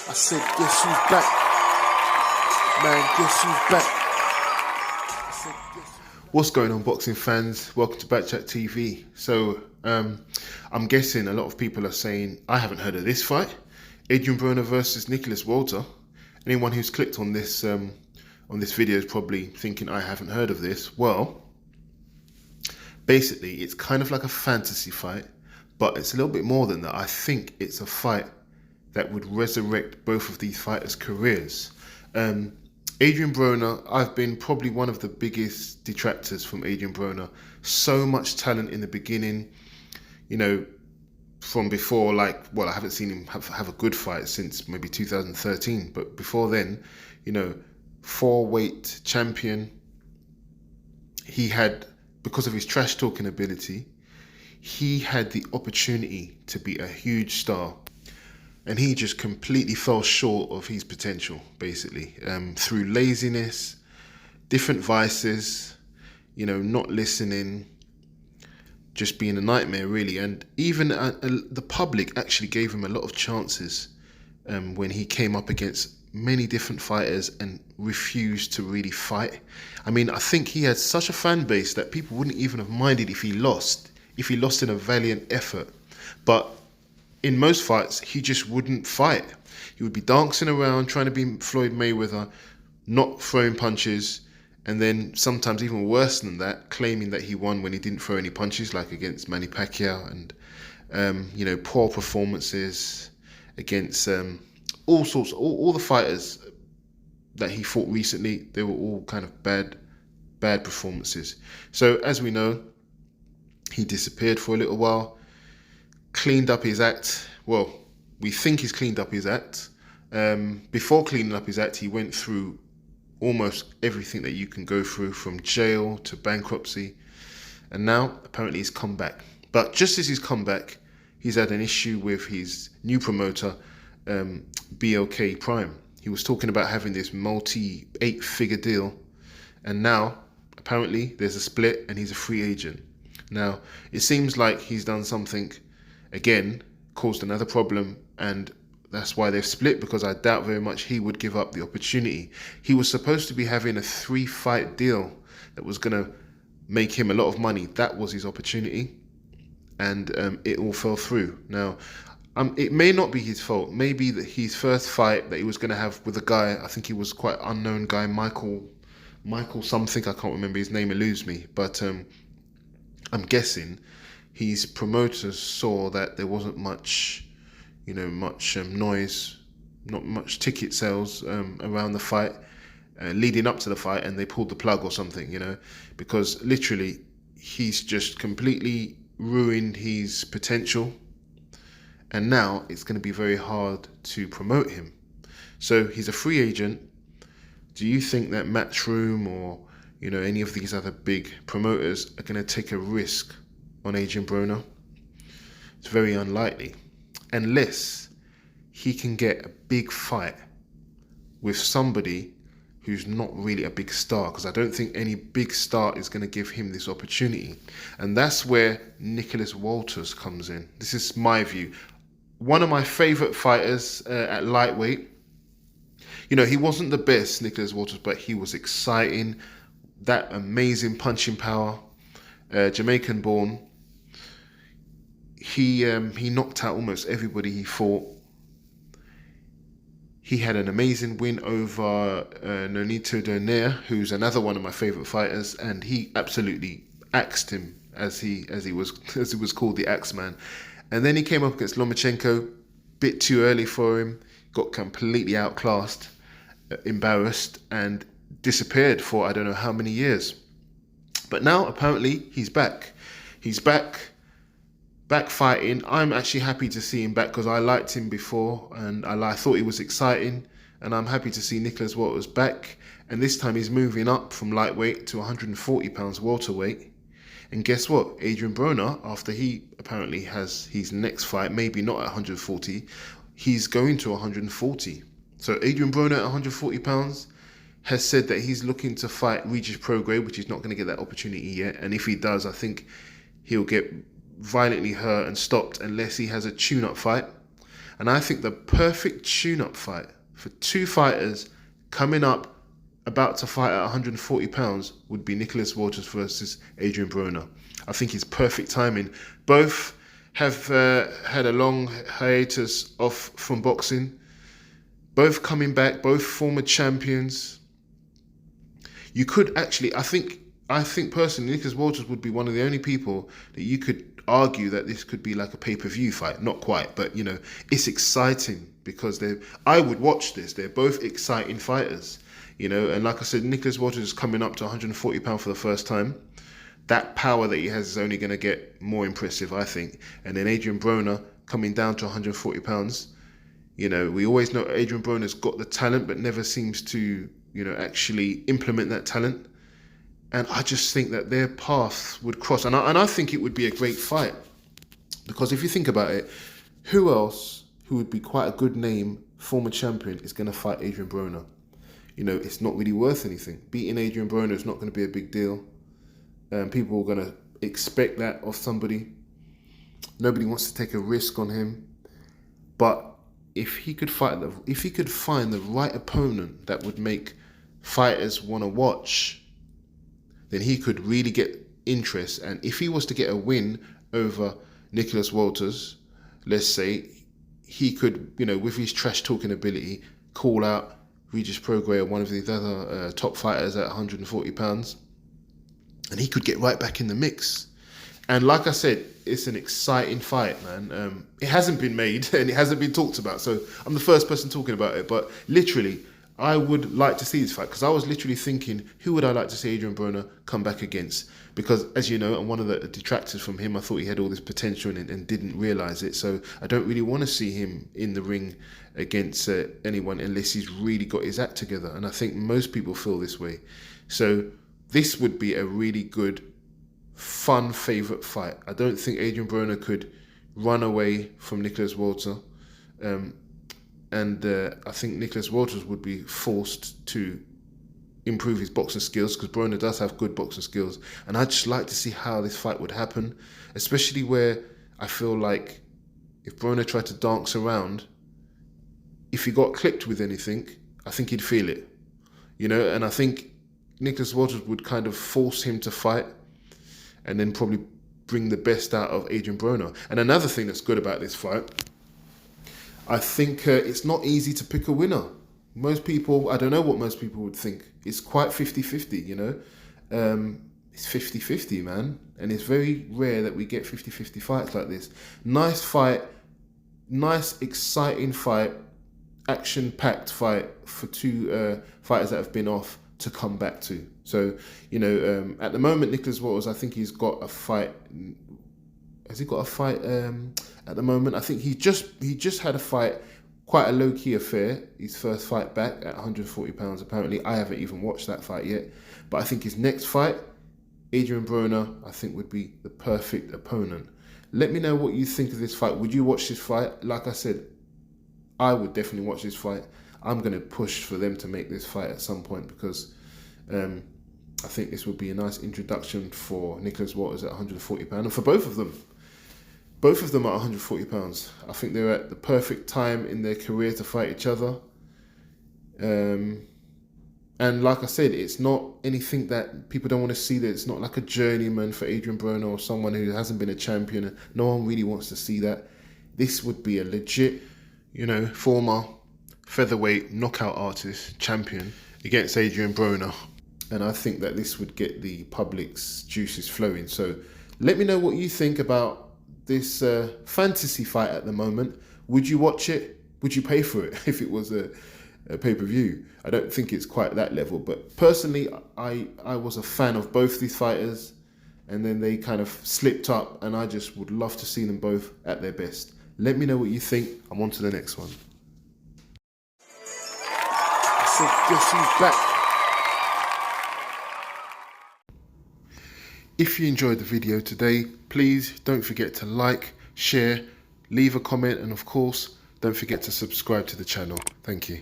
I said, guess who's back? Man, guess who's back? I said, guess who's... What's going on, boxing fans? Welcome to Backchat TV. So, I'm guessing a lot of people are saying, I haven't heard of this fight. Adrian Broner versus Nicholas Walter. Anyone who's clicked on this video is probably thinking, I haven't heard of this. Well, basically, it's kind of like a fantasy fight, but it's a little bit more than that. I think it's a fight that would resurrect both of these fighters' careers. Adrian Broner, I've been probably one of the biggest detractors from Adrian Broner. So much talent in the beginning, you know, from before, I haven't seen him have a good fight since maybe 2013. But before then, you know, featherweight champion. He had, because of his trash talking ability, he had the opportunity to be a huge star. And he just completely fell short of his potential, basically, through laziness, different vices, you know, not listening, just being a nightmare, really. And even the public actually gave him a lot of chances when he came up against many different fighters and refused to really fight. I mean, I think he had such a fan base that people wouldn't even have minded if he lost in a valiant effort. But in most fights, he just wouldn't fight. He would be dancing around, trying to be Floyd Mayweather, not throwing punches, and then sometimes even worse than that, claiming that he won when he didn't throw any punches, like against Manny Pacquiao, and you know, poor performances against all sorts, all the fighters that he fought recently. They were all kind of bad performances. So as we know, he disappeared for a little while. Cleaned up his act. Well, we think he's cleaned up his act. Before cleaning up his act, he went through almost everything that you can go through, from jail to bankruptcy. And now, apparently, he's come back. But just as he's come back, he's had an issue with his new promoter, BLK Prime. He was talking about having this multi 8-figure deal. And now, apparently, there's a split and he's a free agent. Now, it seems like he's done something, again, caused another problem, and that's why they've split, because I doubt very much he would give up the opportunity. He was supposed to be having a 3-fight deal that was going to make him a lot of money. That was his opportunity, and it all fell through. Now, it may not be his fault. Maybe that his first fight that he was going to have with a guy, I think he was quite an unknown guy, Michael something, I can't remember his name, eludes me, but I'm guessing his promoters saw that there wasn't much, noise, not much ticket sales around the fight, leading up to the fight, and they pulled the plug or something, you know, because literally he's just completely ruined his potential, and now it's going to be very hard to promote him. So he's a free agent. Do you think that Matchroom or, you know, any of these other big promoters are going to take a risk on Adrian Broner? It's very unlikely, unless he can get a big fight with somebody who's not really a big star, because I don't think any big star is going to give him this opportunity. And that's where Nicholas Walters comes in. This is my view. One of my favorite fighters at lightweight. You know, he wasn't the best, Nicholas Walters, but he was exciting. That amazing punching power, Jamaican born. He knocked out almost everybody he fought. He had an amazing win over Nonito Donaire, who's another one of my favorite fighters, and he absolutely axed him, as he was called, the Axeman. And then he came up against Lomachenko, bit too early for him, got completely outclassed, embarrassed, and disappeared for I don't know how many years. But now apparently he's back. He's back fighting. I'm actually happy to see him back, because I liked him before, and I thought he was exciting, and I'm happy to see Nicholas Walters back. And this time he's moving up from lightweight to 140 pounds welterweight. And guess what? Adrian Broner, after he apparently has his next fight, maybe not at 140, he's going to 140. So Adrian Broner at 140 pounds has said that he's looking to fight Regis Prograis, which he's not going to get that opportunity yet. And if he does, I think he'll get violently hurt and stopped unless he has a tune-up fight. And I think the perfect tune-up fight for two fighters coming up, about to fight at 140 pounds, would be Nicholas Walters versus Adrian Broner. I think it's perfect timing. Both have had a long hiatus off from boxing. Both coming back, both former champions. You could actually, I think personally, Nicholas Walters would be one of the only people that you could argue that this could be like a pay-per-view fight. Not quite, but it's exciting because I would watch this. They're both exciting fighters, and like I said, Nicholas Walters is coming up to 140 pounds for the first time. That power that he has is only going to get more impressive, I think. And then Adrian Broner coming down to 140 pounds. We always know Adrian Broner's got the talent, but never seems to, actually implement that talent. And I just think that their paths would cross. And I think it would be a great fight. Because if you think about it, who else who would be quite a good name, former champion, is going to fight Adrian Broner? It's not really worth anything. Beating Adrian Broner is not going to be a big deal. People are going to expect that of somebody. Nobody wants to take a risk on him. But if he could find the right opponent that would make fighters want to watch, then he could really get interest. And if he was to get a win over Nicholas Walters, let's say, he could, with his trash talking ability, call out Regis Prograis or one of these other top fighters at 140 pounds, and he could get right back in the mix. And like I said, it's an exciting fight, man. It hasn't been made and it hasn't been talked about, so I'm the first person talking about it. But literally, I would like to see this fight, because I was literally thinking, who would I like to see Adrian Broner come back against? Because, as you know, I'm one of the detractors from him. I thought he had all this potential and didn't realise it. So I don't really want to see him in the ring against anyone unless he's really got his act together. And I think most people feel this way. So this would be a really good, fun favourite fight. I don't think Adrian Broner could run away from Nicholas Walters. And I think Nicholas Walters would be forced to improve his boxing skills, because Broner does have good boxing skills. And I'd just like to see how this fight would happen, especially where I feel like if Broner tried to dance around, if he got clipped with anything, I think he'd feel it. And I think Nicholas Walters would kind of force him to fight and then probably bring the best out of Adrian Broner. And another thing that's good about this fight, I think it's not easy to pick a winner. Most people, I don't know what most people would think. It's quite 50-50, It's 50-50, man. And it's very rare that we get 50-50 fights like this. Nice fight, nice, exciting fight, action-packed fight for two fighters that have been off to come back to. So, at the moment, Nicholas Walters, I think he's got a fight. Has he got a fight at the moment? I think he just had a fight, quite a low-key affair, his first fight back at 140 pounds, apparently. I haven't even watched that fight yet. But I think his next fight, Adrian Broner, I think would be the perfect opponent. Let me know what you think of this fight. Would you watch this fight? Like I said, I would definitely watch this fight. I'm going to push for them to make this fight at some point, because I think this would be a nice introduction for Nicholas Walters at 140 pounds, and for both of them. Both of them are 140 pounds. I think they're at the perfect time in their career to fight each other. And like I said, it's not anything that people don't want to see. That it's not like a journeyman for Adrian Broner or someone who hasn't been a champion. No one really wants to see that. This would be a legit, former featherweight knockout artist champion against Adrian Broner. And I think that this would get the public's juices flowing. So let me know what you think about this fantasy fight at the moment. Would you watch it? Would you pay for it if it was a pay-per-view? I don't think it's quite that level, but personally, I was a fan of both these fighters, and then they kind of slipped up, and I just would love to see them both at their best. Let me know what you think. I'm on to the next one. So guess who's back? If you enjoyed the video today, please don't forget to like, share, leave a comment, and of course, don't forget to subscribe to the channel. Thank you.